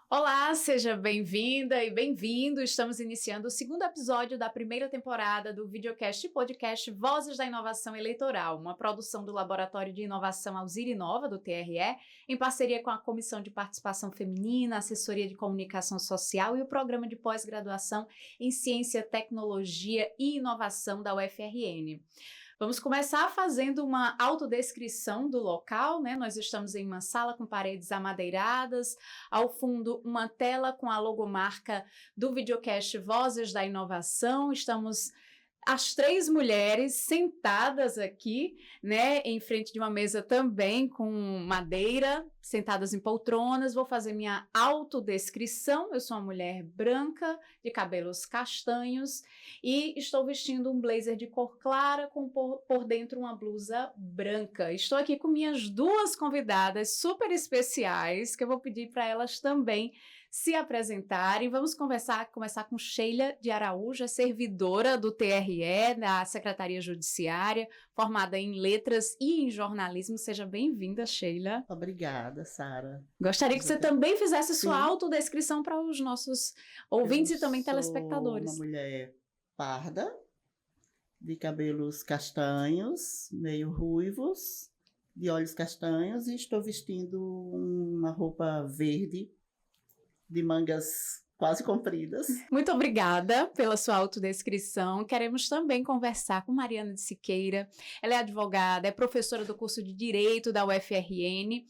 Olá, seja bem-vinda e bem-vindo. Estamos iniciando o segundo episódio da primeira temporada do videocast e podcast Vozes da Inovação Eleitoral, uma produção do Laboratório de Inovação Alzira Inova, do TRE, em parceria com a Comissão de Participação Feminina, Assessoria de Comunicação Social e o Programa de Pós-Graduação em Ciência, Tecnologia e Inovação da UFRN. Vamos começar fazendo uma autodescrição do local, né? Nós estamos em uma sala com paredes amadeiradas, ao fundo uma tela com a logomarca do videocast Vozes da Inovação. Estamos as três mulheres sentadas aqui, né, em frente de uma mesa também com madeira, sentadas em poltronas. Vou fazer minha autodescrição. Eu sou uma mulher branca, de cabelos castanhos e estou vestindo um blazer de cor clara com por dentro uma blusa branca. Estou aqui com minhas duas convidadas super especiais, que eu vou pedir para elas também se apresentarem. Vamos começar com Sheila de Araújo, servidora do TRE, da Secretaria Judiciária, formada em Letras e em Jornalismo. Seja bem-vinda, Sheila. Obrigada, Sara. Gostaria que você também fizesse sua autodescrição para os nossos ouvintes e também telespectadores. Eu sou uma mulher parda, de cabelos castanhos, meio ruivos, de olhos castanhos, e estou vestindo uma roupa verde, de mangas quase compridas. Muito obrigada pela sua autodescrição. Queremos também conversar com Mariana de Siqueira. Ela é advogada, é professora do curso de Direito da UFRN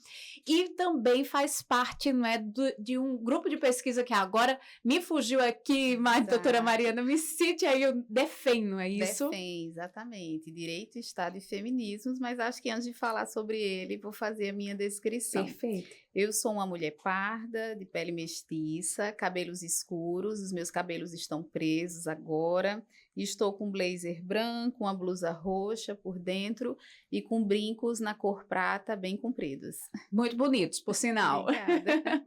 e também faz parte, não é, de um grupo de pesquisa que agora me fugiu aqui, mas, doutora Mariana, me cite aí o DEFEM, não é isso? DEFEM, exatamente. Direito, Estado e Feminismos, mas acho que antes de falar sobre ele, vou fazer a minha descrição. Perfeito. Eu sou uma mulher parda, de pele mestiça, cabelos escuros, os meus cabelos estão presos agora, estou com um blazer branco, uma blusa roxa por dentro e com brincos na cor prata bem compridos. Muito bonitos, por sinal. Obrigada.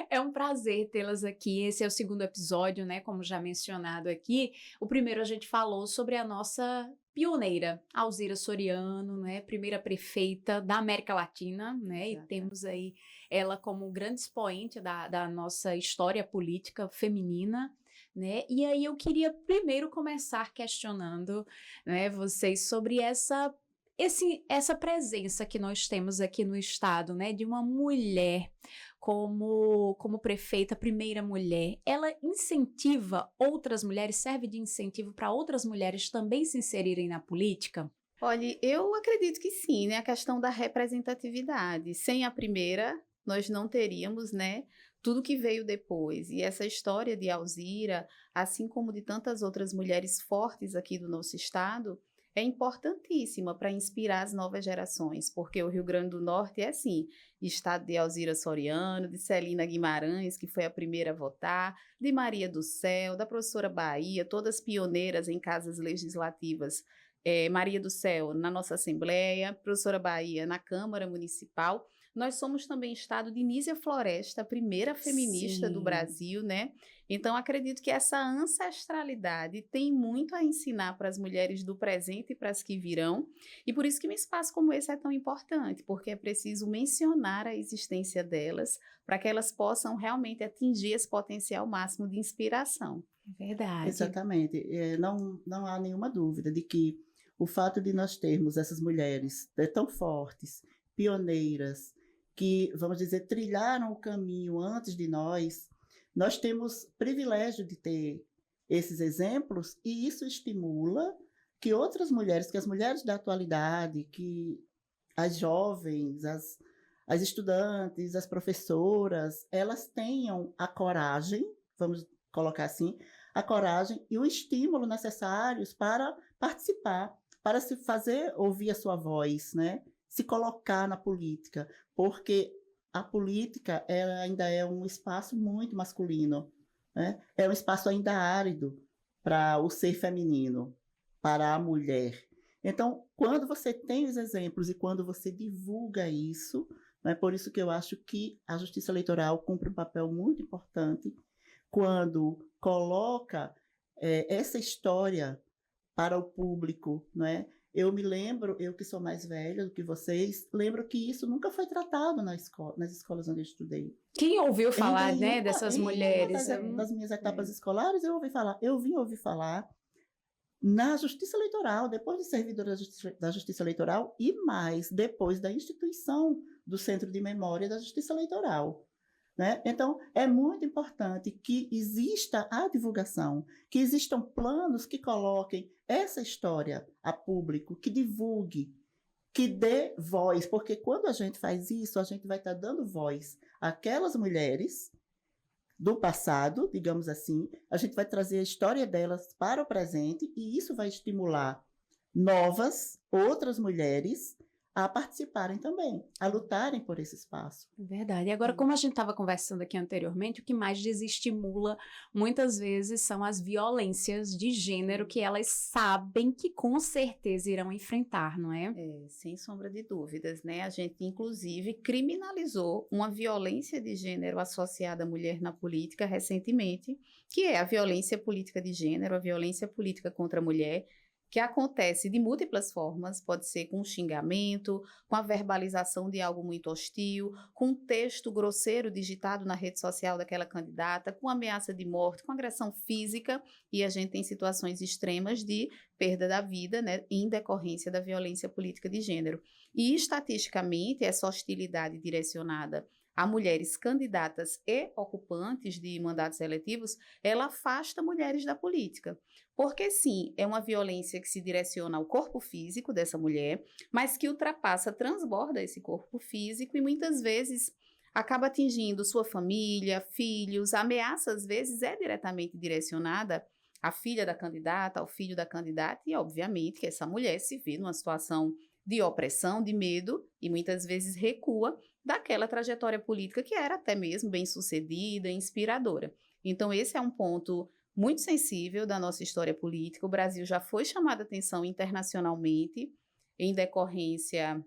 É um prazer tê-las aqui. Esse é o segundo episódio, né? Como já mencionado aqui. O primeiro a gente falou sobre a nossa pioneira, Alzira Soriano, né? Primeira prefeita da América Latina, né? E temos aí ela como grande expoente da nossa história política feminina, né? E aí eu queria primeiro começar questionando, né, vocês sobre essa presença que nós temos aqui no estado, né, de uma mulher como prefeita, primeira mulher. Ela incentiva outras mulheres, serve de incentivo para outras mulheres também se inserirem na política? Olha, eu acredito que sim, né? A questão da representatividade. Sem a primeira, nós não teríamos, né, tudo que veio depois. E essa história de Alzira, assim como de tantas outras mulheres fortes aqui do nosso estado, é importantíssima para inspirar as novas gerações, porque o Rio Grande do Norte é assim, estado de Alzira Soriano, de Celina Guimarães, que foi a primeira a votar, de Maria do Céu, da professora Bahia, todas pioneiras em casas legislativas. Maria do Céu na nossa Assembleia, professora Bahia na Câmara Municipal. Nós somos também estado de Nísia Floresta, a primeira feminista do Brasil, né? Então, acredito que essa ancestralidade tem muito a ensinar para as mulheres do presente e para as que virão. E por isso que um espaço como esse é tão importante, porque é preciso mencionar a existência delas para que elas possam realmente atingir esse potencial máximo de inspiração. Verdade. Exatamente. Não há nenhuma dúvida de que o fato de nós termos essas mulheres tão fortes, pioneiras, que, vamos dizer, trilharam o caminho antes de nós temos privilégio de ter esses exemplos e isso estimula que outras mulheres, que as mulheres da atualidade, que as jovens, as estudantes, as professoras, elas tenham a coragem, vamos colocar assim, a coragem e o estímulo necessários para participar, para se fazer ouvir a sua voz, né? Se colocar na política, porque a política ela ainda é um espaço muito masculino, né? É um espaço ainda árido para o ser feminino, para a mulher. Então, quando você tem os exemplos e quando você divulga isso, né, por isso que eu acho que a Justiça Eleitoral cumpre um papel muito importante quando coloca essa história para o público, né? Eu me lembro, eu que sou mais velha do que vocês, lembro que isso nunca foi tratado nas escolas onde eu estudei. Quem ouviu falar, né, dessas mulheres? Das minhas etapas escolares, eu vim ouvir falar na Justiça Eleitoral, depois de servidora da Justiça Eleitoral e mais, depois da instituição do Centro de Memória da Justiça Eleitoral. Né? Então, é muito importante que exista a divulgação, que existam planos que coloquem essa história a público, que divulgue, que dê voz, porque quando a gente faz isso, a gente vai estar dando voz àquelas mulheres do passado, digamos assim, a gente vai trazer a história delas para o presente e isso vai estimular outras mulheres a participarem também, a lutarem por esse espaço. Verdade. E agora, como a gente estava conversando aqui anteriormente, o que mais desestimula muitas vezes são as violências de gênero que elas sabem que com certeza irão enfrentar, não é? Sem sombra de dúvidas, né? A gente, inclusive, criminalizou uma violência de gênero associada à mulher na política recentemente, que é a violência política de gênero, a violência política contra a mulher, que acontece de múltiplas formas, pode ser com xingamento, com a verbalização de algo muito hostil, com um texto grosseiro digitado na rede social daquela candidata, com ameaça de morte, com agressão física, e a gente tem situações extremas de perda da vida, né, em decorrência da violência política de gênero. E, estatisticamente, essa hostilidade direcionada a mulheres candidatas e ocupantes de mandatos eletivos, ela afasta mulheres da política. Porque, sim, é uma violência que se direciona ao corpo físico dessa mulher, mas que ultrapassa, transborda esse corpo físico e muitas vezes acaba atingindo sua família, filhos. A ameaça, às vezes, é diretamente direcionada à filha da candidata, ao filho da candidata e, obviamente, que essa mulher se vê numa situação de opressão, de medo e muitas vezes recua daquela trajetória política que era até mesmo bem-sucedida, inspiradora. Então, esse é um ponto muito sensível da nossa história política. O Brasil já foi chamado a atenção internacionalmente em decorrência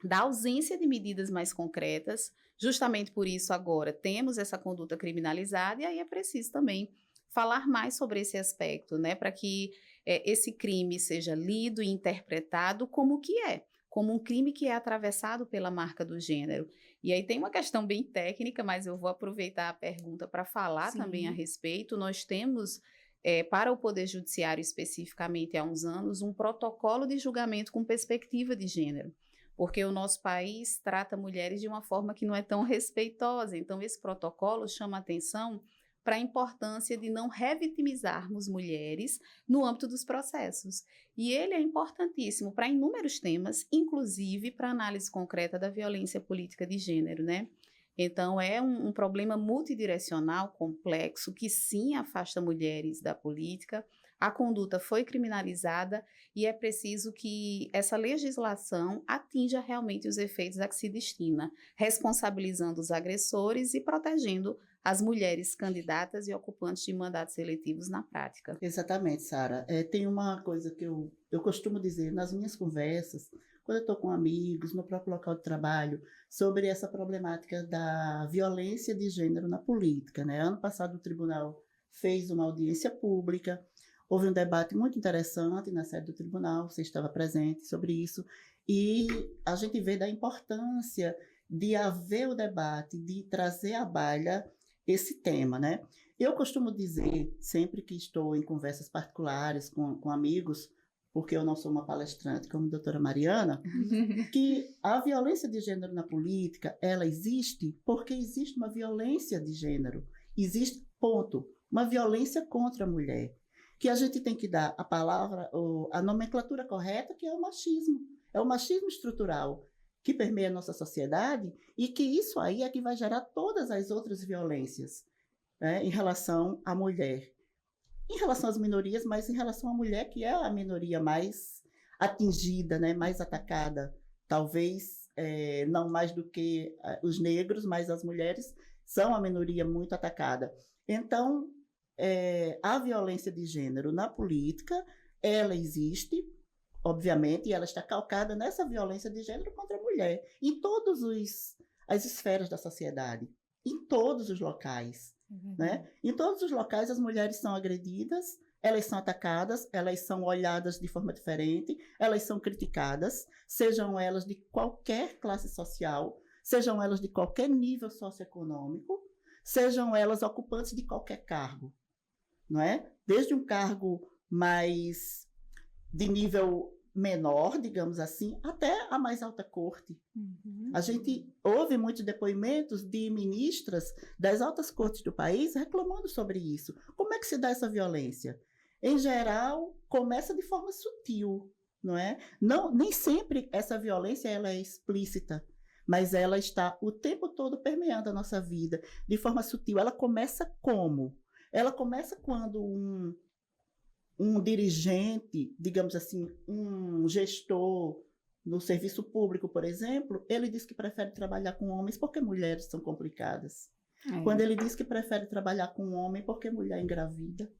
da ausência de medidas mais concretas. Justamente por isso, agora, temos essa conduta criminalizada e aí é preciso também falar mais sobre esse aspecto, né, para que esse crime seja lido e interpretado como o que é, como um crime que é atravessado pela marca do gênero. E aí tem uma questão bem técnica, mas eu vou aproveitar a pergunta para falar também a respeito. Nós temos, para o Poder Judiciário especificamente há uns anos, um protocolo de julgamento com perspectiva de gênero, porque o nosso país trata mulheres de uma forma que não é tão respeitosa. Então, esse protocolo chama atenção para a importância de não revitimizarmos mulheres no âmbito dos processos. E ele é importantíssimo para inúmeros temas, inclusive para análise concreta da violência política de gênero, né? Então, é um problema multidirecional, complexo, que sim afasta mulheres da política. A conduta foi criminalizada e é preciso que essa legislação atinja realmente os efeitos a que se destina, responsabilizando os agressores e protegendo as mulheres candidatas e ocupantes de mandatos eletivos na prática. Exatamente, Sara. Tem uma coisa que eu costumo dizer nas minhas conversas, quando eu estou com amigos, no próprio local de trabalho, sobre essa problemática da violência de gênero na política, né? Ano passado o tribunal fez uma audiência pública, houve um debate muito interessante na sede do tribunal, você estava presente sobre isso, e a gente vê da importância de haver o debate, de trazer à baila esse tema, né? Eu costumo dizer, sempre que estou em conversas particulares com amigos, porque eu não sou uma palestrante como a doutora Mariana, que a violência de gênero na política, ela existe porque existe uma violência de gênero. Existe, ponto, uma violência contra a mulher, que a gente tem que dar a palavra, a nomenclatura correta, que é o machismo. É o machismo estrutural que permeia a nossa sociedade e que isso aí é que vai gerar todas as outras violências, né, em relação à mulher. Em relação às minorias, mas em relação à mulher, que é a minoria mais atingida, né, mais atacada. Talvez não mais do que os negros, mas as mulheres são a minoria muito atacada. Então, a violência de gênero na política, ela existe, obviamente, e ela está calcada nessa violência de gênero contra a mulher, em todas as esferas da sociedade, em todos os locais. Né? Em todos os locais as mulheres são agredidas, elas são atacadas, elas são olhadas de forma diferente, elas são criticadas, sejam elas de qualquer classe social, sejam elas de qualquer nível socioeconômico, sejam elas ocupantes de qualquer cargo, não é? Desde um cargo mais de nível menor, digamos assim, até a mais alta corte. A gente ouve muitos depoimentos de ministras das altas cortes do país reclamando sobre isso. Como é que se dá essa violência? Em geral, começa de forma sutil, não é? Não, nem sempre essa violência ela é explícita, mas ela está o tempo todo permeando a nossa vida de forma sutil. Ela começa como? Ela começa quando um dirigente, digamos assim, um gestor no serviço público, por exemplo, ele diz que prefere trabalhar com homens porque mulheres são complicadas. Quando ele diz que prefere trabalhar com homem porque mulher engravida.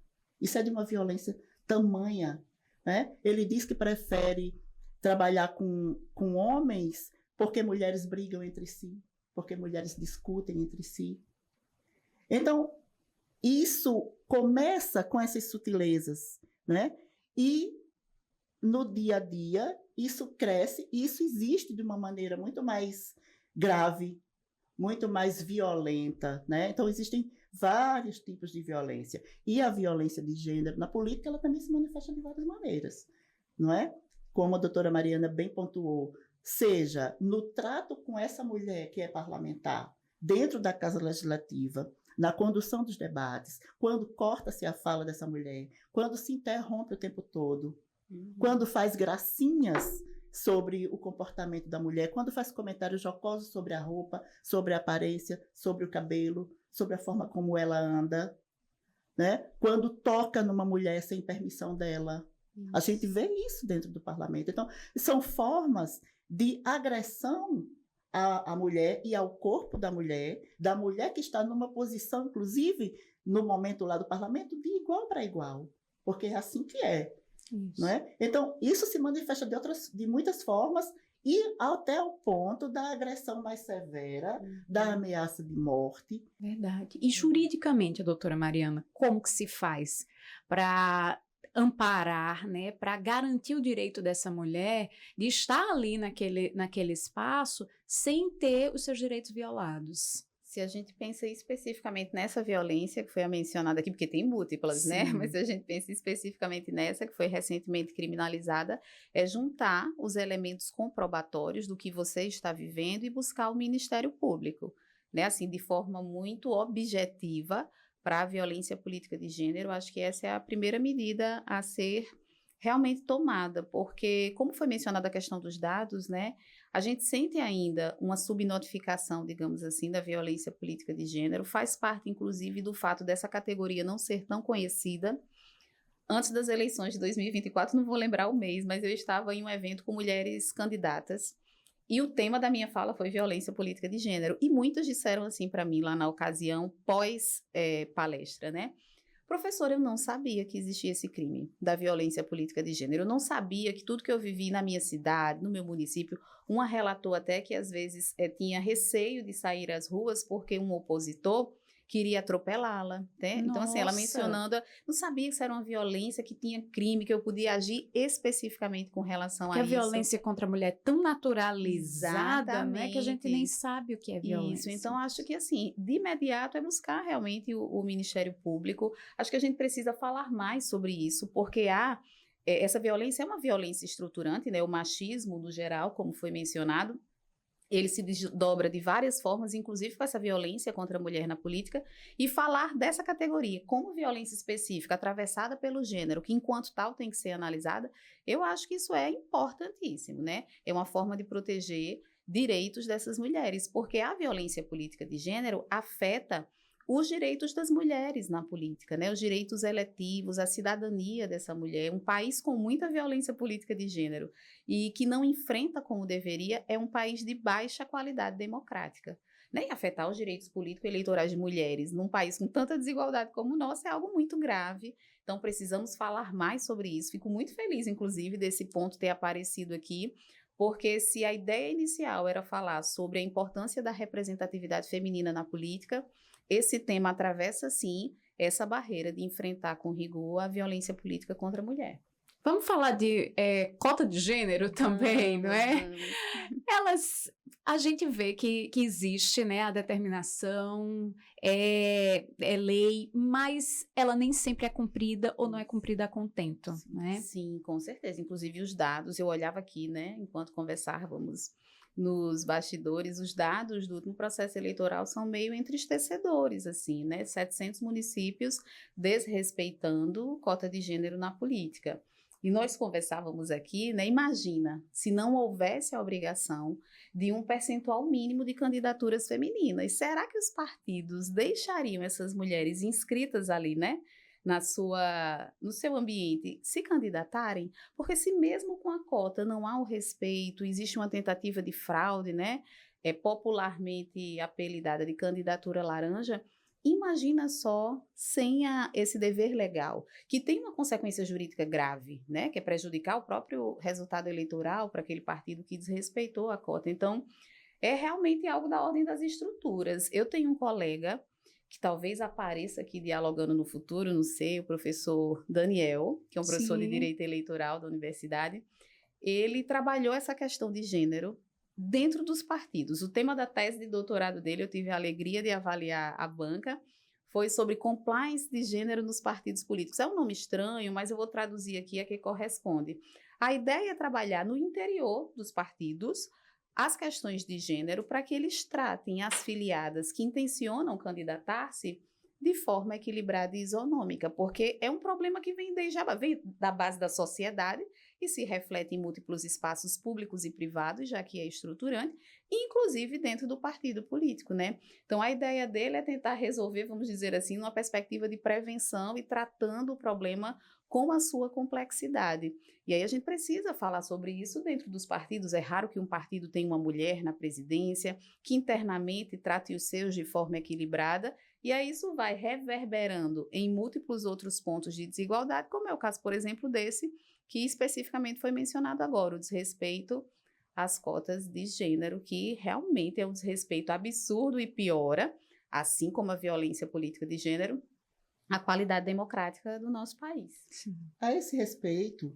Isso é de uma violência tamanha, né? Ele diz que prefere trabalhar com homens porque mulheres brigam entre si, porque mulheres discutem entre si. Então, isso começa com essas sutilezas, né? E no dia a dia, isso cresce e isso existe de uma maneira muito mais grave, muito mais violenta, né? Então, existem vários tipos de violência. E a violência de gênero na política, ela também se manifesta de várias maneiras, não é? Como a doutora Mariana bem pontuou, seja no trato com essa mulher que é parlamentar, dentro da Casa Legislativa, na condução dos debates, quando corta-se a fala dessa mulher, quando se interrompe o tempo todo, quando faz gracinhas sobre o comportamento da mulher, quando faz comentários jocosos sobre a roupa, sobre a aparência, sobre o cabelo, sobre a forma como ela anda, né? Quando toca numa mulher sem permissão dela. A gente vê isso dentro do parlamento. Então, são formas de agressão à mulher e ao corpo da mulher que está numa posição, inclusive, no momento lá do parlamento, de igual para igual, porque é assim que é. Não é? Então, isso se manifesta de muitas formas e até o ponto da agressão mais severa, da ameaça de morte. Verdade. E juridicamente, doutora Mariana, como que se faz para amparar, né, para garantir o direito dessa mulher de estar ali naquele espaço sem ter os seus direitos violados? Se a gente pensa especificamente nessa violência que foi a mencionada aqui, porque tem múltiplas, né? Mas se a gente pensa especificamente nessa, que foi recentemente criminalizada, é juntar os elementos comprobatórios do que você está vivendo e buscar o Ministério Público, né? Assim, de forma muito objetiva para a violência política de gênero. Acho que essa é a primeira medida a ser realmente tomada, porque, como foi mencionada a questão dos dados, né? A gente sente ainda uma subnotificação, digamos assim, da violência política de gênero, faz parte, inclusive, do fato dessa categoria não ser tão conhecida. Antes das eleições de 2024, não vou lembrar o mês, mas eu estava em um evento com mulheres candidatas, e o tema da minha fala foi violência política de gênero, e muitas disseram assim para mim lá na ocasião, pós-palestra, né? Professora, eu não sabia que existia esse crime da violência política de gênero. Eu não sabia que tudo que eu vivi na minha cidade, no meu município, uma relatou até que às vezes tinha receio de sair às ruas porque um opositor queria atropelá-la, né? Então, assim, ela mencionando, não sabia que isso era uma violência, que tinha crime, que eu podia agir especificamente com relação a isso. Que a violência contra a mulher é tão naturalizada, né, que a gente nem sabe o que é violência. Isso, então acho que, assim, de imediato é buscar realmente o Ministério Público. Acho que a gente precisa falar mais sobre isso, porque essa violência é uma violência estruturante, né? O machismo, no geral, como foi mencionado, ele se desdobra de várias formas, inclusive com essa violência contra a mulher na política, e falar dessa categoria como violência específica, atravessada pelo gênero, que enquanto tal tem que ser analisada, eu acho que isso é importantíssimo, né? É uma forma de proteger direitos dessas mulheres, porque a violência política de gênero afeta os direitos das mulheres na política, né? Os direitos eletivos, a cidadania dessa mulher. Um país com muita violência política de gênero e que não enfrenta como deveria é um país de baixa qualidade democrática. Né? E afetar os direitos político-eleitorais de mulheres num país com tanta desigualdade como o nosso é algo muito grave. Então, precisamos falar mais sobre isso. Fico muito feliz, inclusive, desse ponto ter aparecido aqui, porque se a ideia inicial era falar sobre a importância da representatividade feminina na política, esse tema atravessa, sim, essa barreira de enfrentar com rigor a violência política contra a mulher. Vamos falar de cota de gênero também, não é? A gente vê que existe, né, a determinação, é lei, mas ela nem sempre é cumprida ou não é cumprida a contento, né? Sim, com certeza. Inclusive os dados, eu olhava aqui, né, enquanto conversávamos nos bastidores, os dados do último processo eleitoral são meio entristecedores, assim, né? 700 municípios desrespeitando cota de gênero na política. E nós conversávamos aqui, né? Imagina, se não houvesse a obrigação de um percentual mínimo de candidaturas femininas, será que os partidos deixariam essas mulheres inscritas ali, né? No seu ambiente, se candidatarem? Porque se mesmo com a cota não há o respeito, existe uma tentativa de fraude, né? Popularmente apelidada de candidatura laranja, imagina só sem esse dever legal, que tem uma consequência jurídica grave, né? Que é prejudicar o próprio resultado eleitoral para aquele partido que desrespeitou a cota. Então, é realmente algo da ordem das estruturas. Eu tenho um colega que talvez apareça aqui dialogando no futuro, não sei, o professor Daniel, que é um professor de Direito Eleitoral da universidade. Ele trabalhou essa questão de gênero dentro dos partidos. O tema da tese de doutorado dele, eu tive a alegria de avaliar a banca, foi sobre compliance de gênero nos partidos políticos. É um nome estranho, mas eu vou traduzir aqui a que corresponde. A ideia é trabalhar no interior dos partidos as questões de gênero para que eles tratem as filiadas que intencionam candidatar-se de forma equilibrada e isonômica, porque é um problema que vem vem da base da sociedade e se reflete em múltiplos espaços públicos e privados, já que é estruturante, inclusive dentro do partido político, né? Então, a ideia dele é tentar resolver, vamos dizer assim, numa perspectiva de prevenção e tratando o problema com a sua complexidade. E aí a gente precisa falar sobre isso dentro dos partidos. É raro que um partido tenha uma mulher na presidência, que internamente trate os seus de forma equilibrada, e aí isso vai reverberando em múltiplos outros pontos de desigualdade, como é o caso, por exemplo, desse, que especificamente foi mencionado agora, o desrespeito às cotas de gênero, que realmente é um desrespeito absurdo e piora, assim como a violência política de gênero, a qualidade democrática do nosso país. Sim. A esse respeito,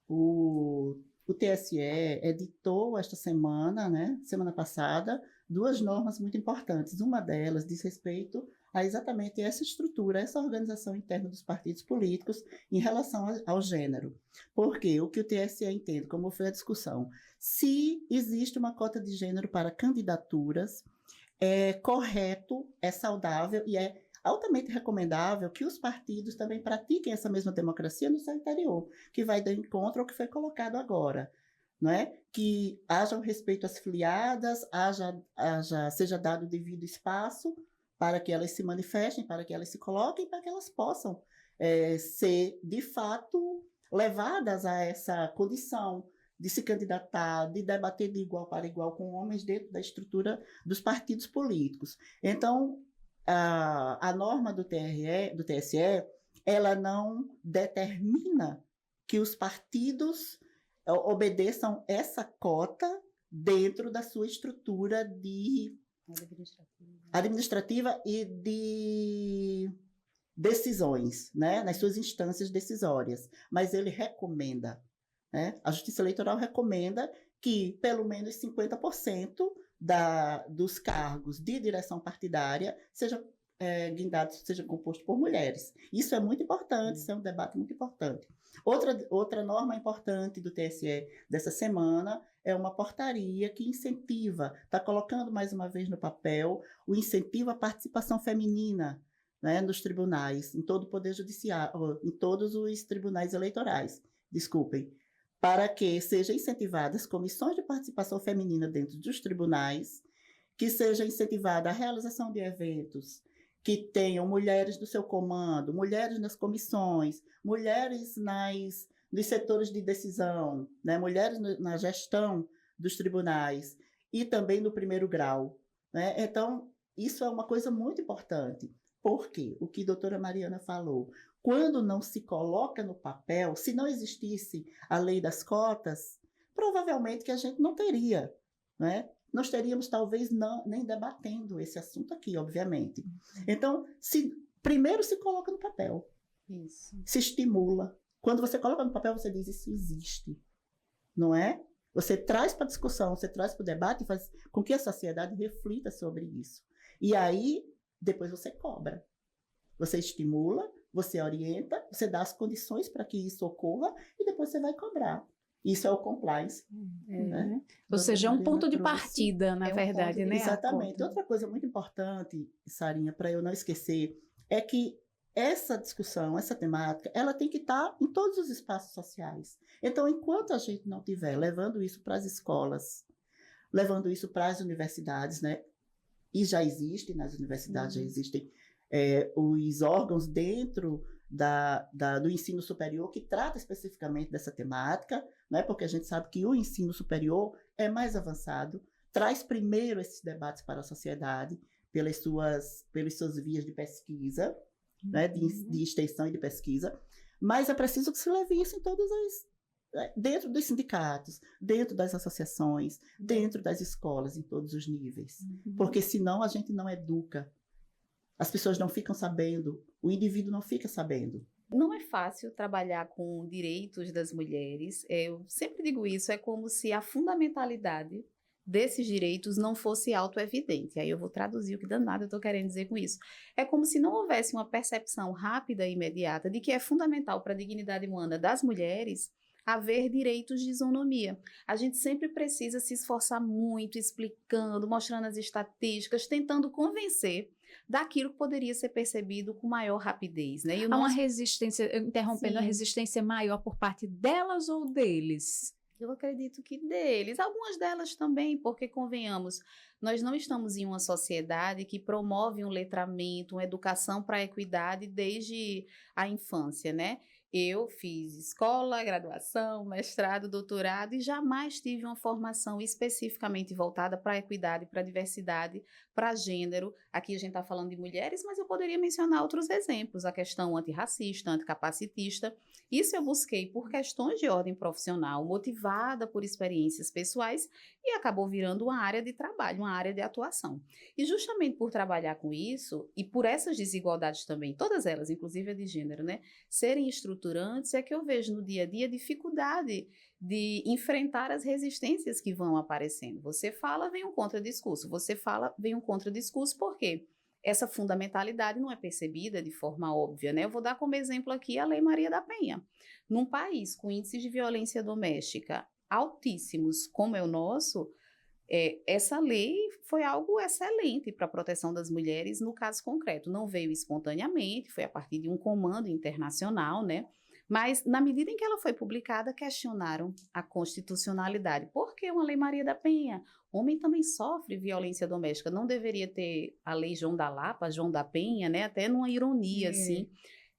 o TSE editou esta semana, né, semana passada, 2 normas muito importantes. Uma delas diz respeito a exatamente essa estrutura, essa organização interna dos partidos políticos em relação ao gênero. Porque o que o TSE entende, como foi a discussão, se existe uma cota de gênero para candidaturas, é correto, é saudável e é altamente recomendável que os partidos também pratiquem essa mesma democracia no seu interior, que vai de encontro ao que foi colocado agora, não é? Que haja um respeito às filiadas, seja dado o devido espaço para que elas se manifestem, para que elas se coloquem, para que elas possam ser, de fato, levadas a essa condição de se candidatar, de debater de igual para igual com homens dentro da estrutura dos partidos políticos. Então, a norma do TSE, ela não determina que os partidos obedeçam essa cota dentro da sua estrutura administrativa e de decisões, né, nas suas instâncias decisórias. Mas ele recomenda, né, a Justiça Eleitoral recomenda que pelo menos 50% dos cargos de direção partidária seja composto por mulheres. Isso é muito importante, isso é um debate muito importante. Outra norma importante do TSE dessa semana é uma portaria que incentiva, está colocando mais uma vez no papel, o incentivo à participação feminina, né, nos tribunais, em todo o Poder Judiciário, em todos os tribunais eleitorais, para que sejam incentivadas comissões de participação feminina dentro dos tribunais, que seja incentivada a realização de eventos que tenham mulheres no seu comando, mulheres nas comissões, mulheres nos setores de decisão, né? Mulheres na gestão dos tribunais e também no primeiro grau, né? Então, isso é uma coisa muito importante. Por quê? O que a doutora Mariana falou. Quando não se coloca no papel, se não existisse a lei das cotas, provavelmente que a gente não teria, né? Nós teríamos talvez nem debatendo esse assunto aqui, obviamente. Então, se primeiro se coloca no papel, Isso. se estimula. Quando você coloca no papel, você diz, isso existe, não é? Você traz para a discussão, você traz para o debate e faz com que a sociedade reflita sobre isso. E aí, depois você cobra. Você estimula, você orienta, você dá as condições para que isso ocorra e depois você vai cobrar. Isso é o compliance. Né? Ou seja, é um ponto de trouxe. partida, na verdade, né? Exatamente. Outra coisa muito importante, Sarinha, para eu não esquecer, é que essa discussão, essa temática, ela tem que estar em todos os espaços sociais. Então, enquanto a gente não estiver levando isso para as escolas, levando isso para as universidades, né? E já existe, nas universidades já existem os órgãos dentro do ensino superior que trata especificamente dessa temática, né? Porque a gente sabe que o ensino superior é mais avançado, traz primeiro esses debates para a sociedade, pelas suas vias de pesquisa, né? De extensão e de pesquisa, mas é preciso que se leve isso em todas dentro dos sindicatos, dentro das associações, dentro das escolas, em todos os níveis. Porque senão a gente não educa. As pessoas não ficam sabendo, o indivíduo não fica sabendo. Não é fácil trabalhar com direitos das mulheres. Eu sempre digo isso, é como se a fundamentalidade desses direitos não fosse autoevidente. Aí eu vou traduzir o que danado eu estou querendo dizer com isso. É como se não houvesse uma percepção rápida e imediata de que é fundamental para a dignidade humana das mulheres haver direitos de isonomia. A gente sempre precisa se esforçar muito, explicando, mostrando as estatísticas, tentando convencer daquilo que poderia ser percebido com maior rapidez, né? Há uma resistência, interrompendo, a resistência maior por parte delas ou deles? Eu acredito que deles, algumas delas também, porque convenhamos, nós não estamos em uma sociedade que promove um letramento, uma educação para a equidade desde a infância, né? Eu fiz escola, graduação, mestrado, doutorado e jamais tive uma formação especificamente voltada para a equidade, para a diversidade, para gênero. Aqui a gente está falando de mulheres, mas eu poderia mencionar outros exemplos, a questão antirracista, anticapacitista. Isso eu busquei por questões de ordem profissional, motivada por experiências pessoais e acabou virando uma área de trabalho, uma área de atuação. E justamente por trabalhar com isso e por essas desigualdades também, todas elas, inclusive a de gênero, né, serem estruturantes, é que eu vejo no dia a dia dificuldade de enfrentar as resistências que vão aparecendo. Você fala, vem um contradiscurso. Você fala, vem um contradiscurso, por quê? Essa fundamentalidade não é percebida de forma óbvia, né? Eu vou dar como exemplo aqui a Lei Maria da Penha. Num país com índices de violência doméstica altíssimos como é o nosso, essa lei foi algo excelente para a proteção das mulheres no caso concreto. Não veio espontaneamente, foi a partir de um comando internacional, né? Mas, na medida em que ela foi publicada, questionaram a constitucionalidade. Por que uma Lei Maria da Penha? Homem também sofre violência doméstica. Não deveria ter a Lei João da Lapa, João da Penha, né? Até numa ironia, assim.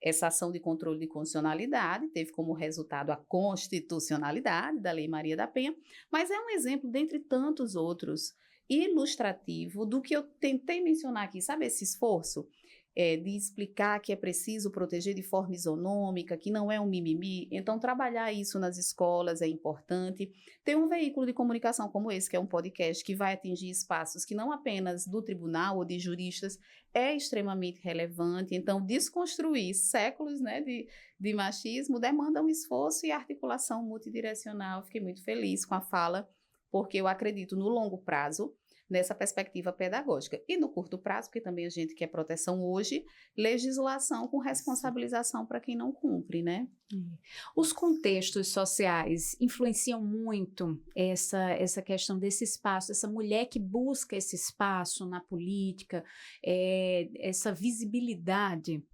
Essa ação de controle de constitucionalidade teve como resultado a constitucionalidade da Lei Maria da Penha, mas é um exemplo, dentre tantos outros, ilustrativo do que eu tentei mencionar aqui. Sabe esse esforço? De explicar que é preciso proteger de forma isonômica, que não é um mimimi. Então, trabalhar isso nas escolas é importante. Ter um veículo de comunicação como esse, que é um podcast, que vai atingir espaços que não apenas do tribunal ou de juristas, é extremamente relevante. Então, desconstruir séculos, né, de machismo demanda um esforço e articulação multidirecional. Fiquei muito feliz com a fala, porque eu acredito no longo prazo, nessa perspectiva pedagógica. E no curto prazo, porque também a gente quer proteção hoje, legislação com responsabilização para quem não cumpre, né? Os contextos sociais influenciam muito essa questão desse espaço, essa mulher que busca esse espaço na política, essa visibilidade. O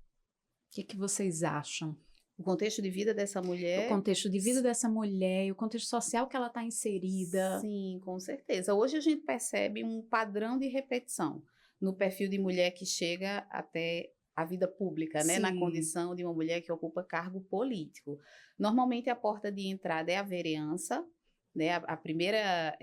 que vocês acham? O contexto de vida dessa mulher... O contexto de vida dessa mulher e o contexto social que ela está inserida. Sim, com certeza. Hoje a gente percebe um padrão de repetição no perfil de mulher que chega até a vida pública, né? Na condição de uma mulher que ocupa cargo político. Normalmente a porta de entrada é a vereança, né? A primeira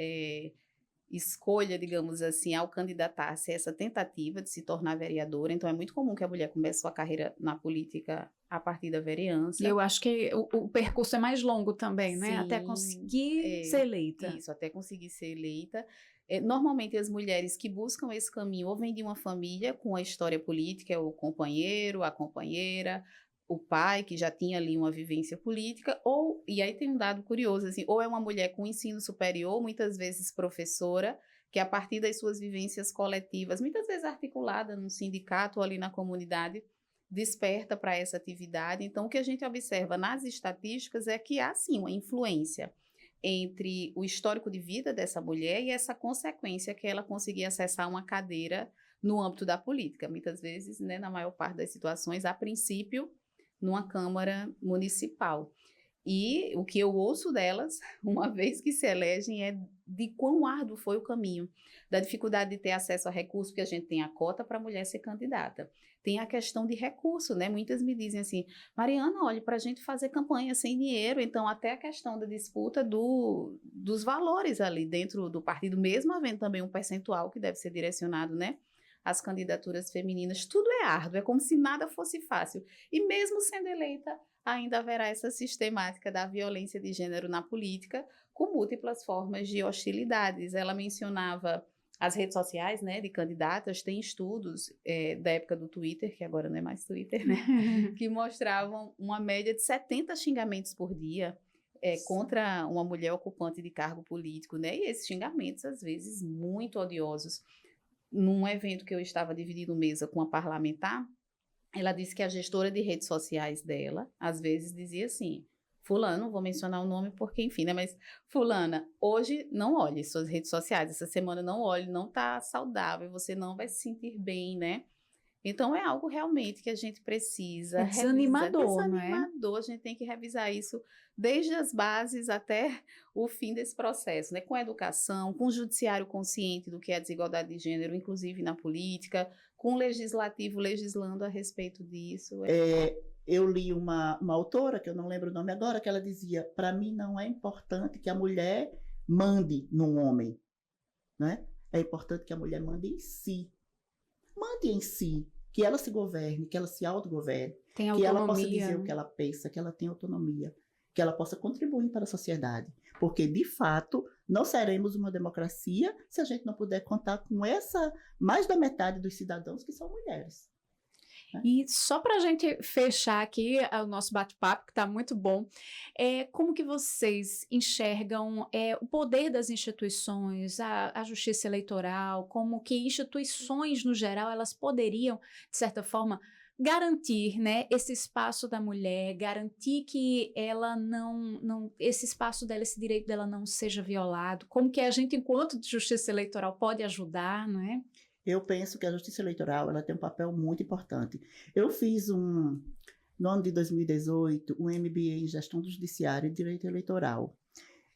escolha, digamos assim, ao candidatar-se a essa tentativa de se tornar vereadora. Então, é muito comum que a mulher comece sua carreira na política a partir da vereança. E eu acho que o percurso é mais longo também, né? Até conseguir ser eleita. Isso, até conseguir ser eleita. Normalmente, as mulheres que buscam esse caminho ou vêm de uma família com a história política, é o companheiro, a companheira, o pai que já tinha ali uma vivência política, e aí tem um dado curioso, assim, ou é uma mulher com ensino superior, muitas vezes professora, que a partir das suas vivências coletivas, muitas vezes articulada num sindicato ou ali na comunidade, desperta para essa atividade. Então, o que a gente observa nas estatísticas é que há, sim, uma influência entre o histórico de vida dessa mulher e essa consequência que ela conseguir acessar uma cadeira no âmbito da política. Muitas vezes, né, na maior parte das situações, a princípio, numa Câmara Municipal. E o que eu ouço delas, uma vez que se elegem, é de quão árduo foi o caminho, da dificuldade de ter acesso a recursos, porque a gente tem a cota para a mulher ser candidata. Tem a questão de recurso, né? Muitas me dizem assim, Mariana, olha, para a gente fazer campanha sem dinheiro, então até a questão da disputa dos valores ali dentro do partido, mesmo havendo também um percentual que deve ser direcionado, né? As candidaturas femininas, tudo é árduo, é como se nada fosse fácil. E mesmo sendo eleita, ainda haverá essa sistemática da violência de gênero na política, com múltiplas formas de hostilidades. Ela mencionava as redes sociais, né, de candidatas, tem estudos da época do Twitter, que agora não é mais Twitter, né, que mostravam uma média de 70 xingamentos por dia contra uma mulher ocupante de cargo político, né, e esses xingamentos, às vezes, muito odiosos. Num evento que eu estava dividindo mesa com uma parlamentar, ela disse que a gestora de redes sociais dela, às vezes, dizia assim, fulano, vou mencionar o nome porque, enfim, né, mas fulana, hoje não olhe suas redes sociais, essa semana não olhe, não tá saudável, você não vai se sentir bem, né? Então, é algo realmente que a gente precisa revisar. Desanimador, não é? Desanimador, a gente tem que revisar isso desde as bases até o fim desse processo, né? Com a educação, com o judiciário consciente do que é a desigualdade de gênero, inclusive na política, com o legislativo legislando a respeito disso. Eu li uma autora, que eu não lembro o nome agora, que ela dizia, para mim não é importante que a mulher mande num homem, né? É importante que a mulher mande em si. Mande em si, que ela se governe, que ela se autogoverne, que ela possa dizer o que ela pensa, que ela tenha autonomia, que ela possa contribuir para a sociedade. Porque, de fato, não seremos uma democracia se a gente não puder contar com mais da metade dos cidadãos que são mulheres. E só para a gente fechar aqui o nosso bate-papo, que está muito bom, como que vocês enxergam o poder das instituições, a justiça eleitoral, como que instituições, no geral, elas poderiam, de certa forma, garantir, né, esse espaço da mulher, garantir que ela esse espaço dela, esse direito dela não seja violado, como que a gente, enquanto justiça eleitoral, pode ajudar, não é? Eu penso que a justiça eleitoral ela tem um papel muito importante. Eu fiz no ano de 2018, um MBA em Gestão do Judiciário e Direito Eleitoral.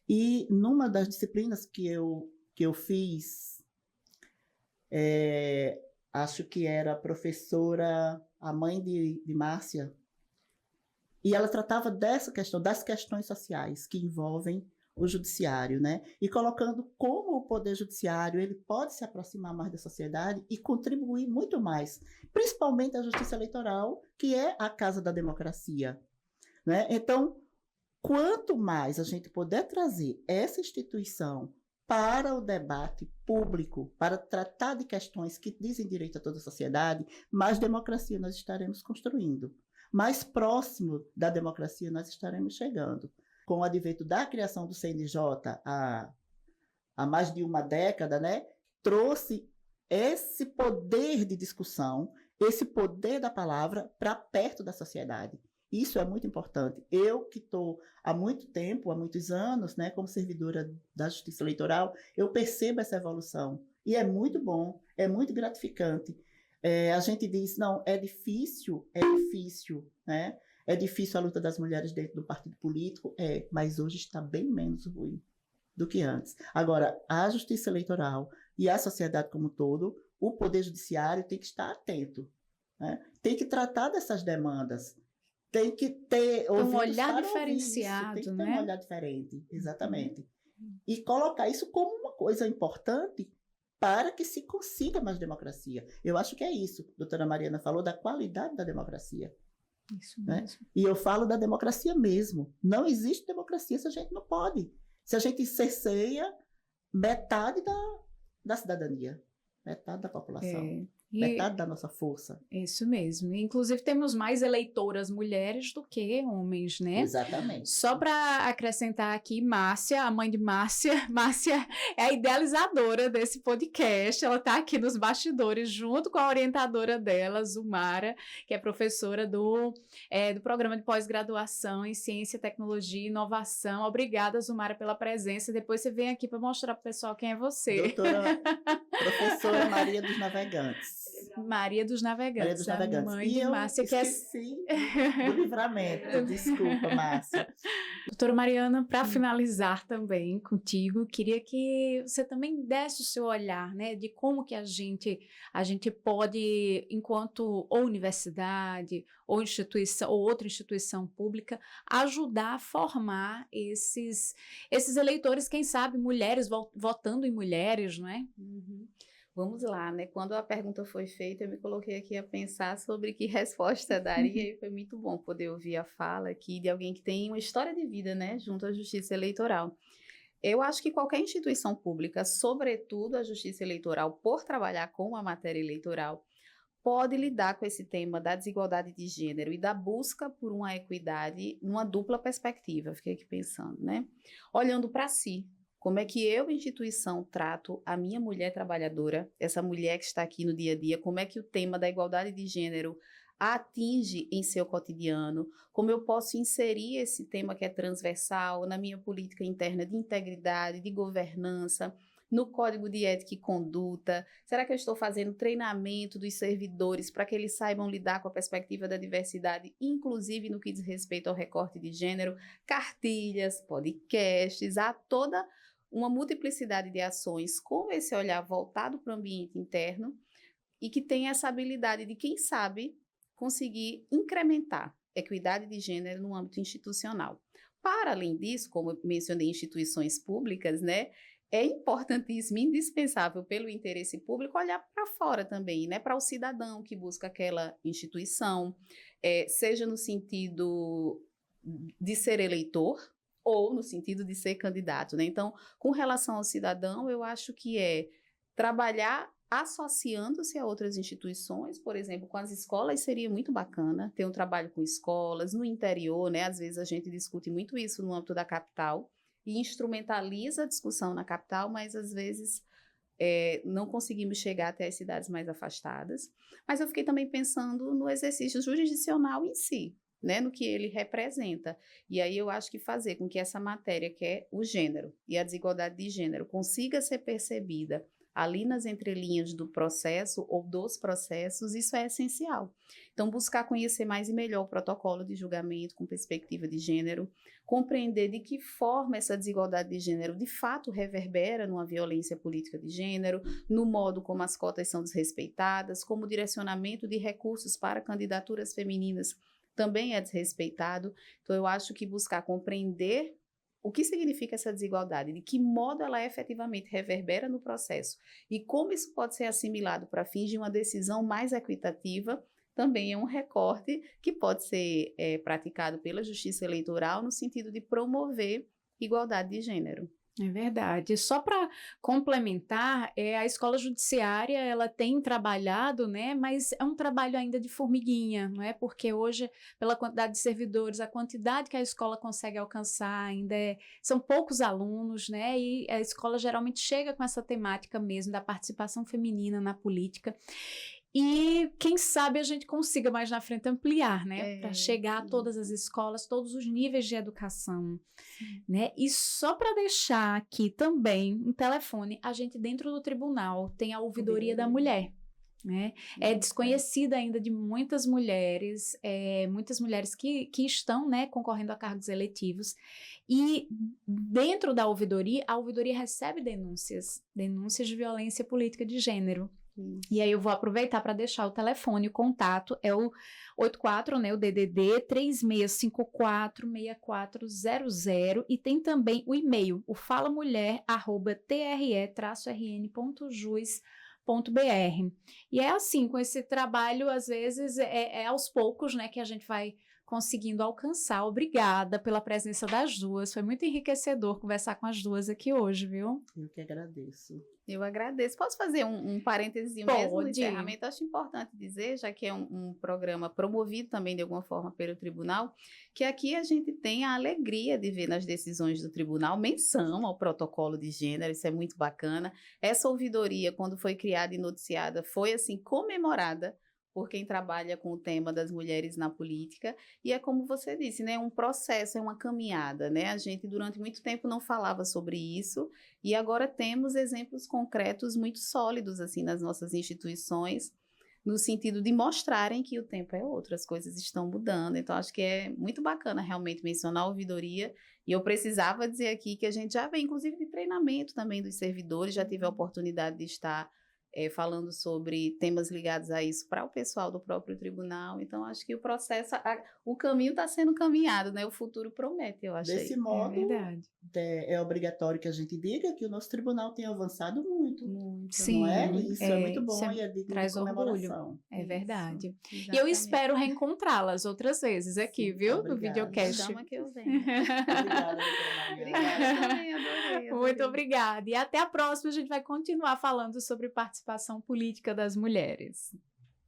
E numa das disciplinas que eu fiz, acho que era a professora, a mãe de Márcia, e ela tratava dessa questão, das questões sociais que envolvem o judiciário, né? E colocando como o poder judiciário ele pode se aproximar mais da sociedade e contribuir muito mais, principalmente a justiça eleitoral, que é a casa da democracia, né? Então, quanto mais a gente puder trazer essa instituição para o debate público, para tratar de questões que dizem direito a toda a sociedade, mais democracia nós estaremos construindo, mais próximo da democracia nós estaremos chegando. Com o advento da criação do CNJ há mais de uma década, né, trouxe esse poder de discussão, esse poder da palavra para perto da sociedade. Isso é muito importante. Eu que estou há muito tempo, há muitos anos, né, como servidora da Justiça Eleitoral, eu percebo essa evolução. E é muito bom, é muito gratificante. A gente diz, não, é difícil, né? É difícil a luta das mulheres dentro do partido político, mas hoje está bem menos ruim do que antes. Agora, a justiça eleitoral e a sociedade como um todo, o poder judiciário tem que estar atento, né? Tem que tratar dessas demandas, tem que ter um olhar diferenciado, tem que ter né? um olhar diferente, exatamente. e colocar isso como uma coisa importante para que se consiga mais democracia. Eu acho que é isso. A doutora Mariana falou da qualidade da democracia. Isso Né? mesmo. E eu falo da democracia mesmo. Não existe democracia se a gente não pode. Se a gente cerceia metade da cidadania, metade da população, metade da nossa força. Isso mesmo. Inclusive, temos mais eleitoras mulheres do que homens, né? Exatamente. Só para acrescentar aqui, Márcia, a mãe de Márcia, Márcia é a idealizadora desse podcast. Ela está aqui nos bastidores, junto com a orientadora dela, Zumara, que é professora do programa de pós-graduação em Ciência, Tecnologia e Inovação. Obrigada, Zumara, pela presença. Depois você vem aqui para mostrar para o pessoal quem é você. Doutora, professora Maria dos Navegantes. Maria dos Navegantes. Maria dos Navegantes. A mãe E de eu Márcia, esqueci do Livramento. Desculpa, Márcia. Doutora Mariana, para finalizar também contigo, queria que você também desse o seu olhar, né, de como que a gente pode, enquanto ou universidade, ou instituição, ou outra instituição pública, ajudar a formar esses eleitores, quem sabe, mulheres, votando em mulheres, não é? Uhum. Vamos lá, né? Quando a pergunta foi feita, eu me coloquei aqui a pensar sobre que resposta eu daria e foi muito bom poder ouvir a fala aqui de alguém que tem uma história de vida, né, junto à Justiça Eleitoral. Eu acho que qualquer instituição pública, sobretudo a Justiça Eleitoral, por trabalhar com a matéria eleitoral, pode lidar com esse tema da desigualdade de gênero e da busca por uma equidade numa dupla perspectiva. Fiquei aqui pensando, né? Olhando para si. Como é que eu, instituição, trato a minha mulher trabalhadora, essa mulher que está aqui no dia a dia? Como é que o tema da igualdade de gênero a atinge em seu cotidiano? Como eu posso inserir esse tema que é transversal na minha política interna de integridade, de governança, no código de ética e conduta? Será que eu estou fazendo treinamento dos servidores para que eles saibam lidar com a perspectiva da diversidade, inclusive no que diz respeito ao recorte de gênero? Cartilhas, podcasts, há toda uma multiplicidade de ações com esse olhar voltado para o ambiente interno e que tem essa habilidade de, quem sabe, conseguir incrementar equidade de gênero no âmbito institucional. Para além disso, como eu mencionei, instituições públicas, né, é importantíssimo, indispensável pelo interesse público olhar para fora também, né, para o cidadão que busca aquela instituição, seja no sentido de ser eleitor, ou no sentido de ser candidato, né? Então, com relação ao cidadão, eu acho que é trabalhar associando-se a outras instituições, por exemplo, com as escolas seria muito bacana ter um trabalho com escolas, no interior, né? Às vezes a gente discute muito isso no âmbito da capital e instrumentaliza a discussão na capital, mas às vezes não conseguimos chegar até as cidades mais afastadas. Mas eu fiquei também pensando no exercício jurisdicional em si, né, no que ele representa. E aí eu acho que fazer com que essa matéria, que é o gênero e a desigualdade de gênero, consiga ser percebida ali nas entrelinhas do processo ou dos processos, isso é essencial. Então, buscar conhecer mais e melhor o protocolo de julgamento com perspectiva de gênero, compreender de que forma essa desigualdade de gênero de fato reverbera numa violência política de gênero, no modo como as cotas são desrespeitadas, como o direcionamento de recursos para candidaturas femininas também é desrespeitado. Então, eu acho que buscar compreender o que significa essa desigualdade, de que modo ela efetivamente reverbera no processo e como isso pode ser assimilado para fins de uma decisão mais equitativa, também é um recorte que pode ser praticado pela Justiça Eleitoral no sentido de promover igualdade de gênero. É verdade. Só para complementar, a escola judiciária, ela tem trabalhado, né, mas é um trabalho ainda de formiguinha, não é? Porque hoje, pela quantidade de servidores, a quantidade que a escola consegue alcançar ainda são poucos alunos, né? E a escola geralmente chega com essa temática mesmo da participação feminina na política. E quem sabe a gente consiga mais na frente ampliar, né? Para chegar a todas as escolas, todos os níveis de educação, né? E só para deixar aqui também um telefone, a gente dentro do tribunal tem a ouvidoria da mulher, né? É desconhecida ainda de muitas mulheres que estão, né, concorrendo a cargos eletivos. E dentro da ouvidoria, a ouvidoria recebe denúncias de violência política de gênero. E aí eu vou aproveitar para deixar o telefone, o contato é o 84, né, o DDD 3654-6400, e tem também o e-mail, o falamulher@tre-rn.jus.br. E é assim, com esse trabalho, às vezes, é aos poucos, né, que a gente vai conseguindo alcançar. Obrigada pela presença das duas. Foi muito enriquecedor conversar com as duas aqui hoje, viu? Eu que agradeço. Eu agradeço. Posso fazer um parênteses mesmo no encerramento? Acho importante dizer, já que é um programa promovido também de alguma forma pelo tribunal, que aqui a gente tem a alegria de ver nas decisões do tribunal menção ao protocolo de gênero, isso é muito bacana. Essa ouvidoria, quando foi criada e noticiada, foi assim comemorada por quem trabalha com o tema das mulheres na política, e é como você disse, né, um processo, é uma caminhada, né, a gente durante muito tempo não falava sobre isso, e agora temos exemplos concretos muito sólidos, assim, nas nossas instituições, no sentido de mostrarem que o tempo é outro, as coisas estão mudando, então acho que é muito bacana realmente mencionar a ouvidoria, e eu precisava dizer aqui que a gente já vem, inclusive, de treinamento também dos servidores, já tive a oportunidade de estar falando sobre temas ligados a isso para o pessoal do próprio tribunal, então acho que o processo, o caminho está sendo caminhado, né? O futuro promete, eu acho. Desse modo, verdade. É obrigatório que a gente diga que o nosso tribunal tem avançado muito. Sim, não é? Isso é muito bom isso e é digno traz de comemoração. orgulho. É verdade. Isso, E eu espero reencontrá-las outras vezes aqui, Sim, viu? obrigada. No videocast. Chama que eu venho. Obrigada, doutora Maria. Obrigada também, adorei. Muito obrigada. E até a próxima, a gente vai continuar falando sobre participação política das mulheres.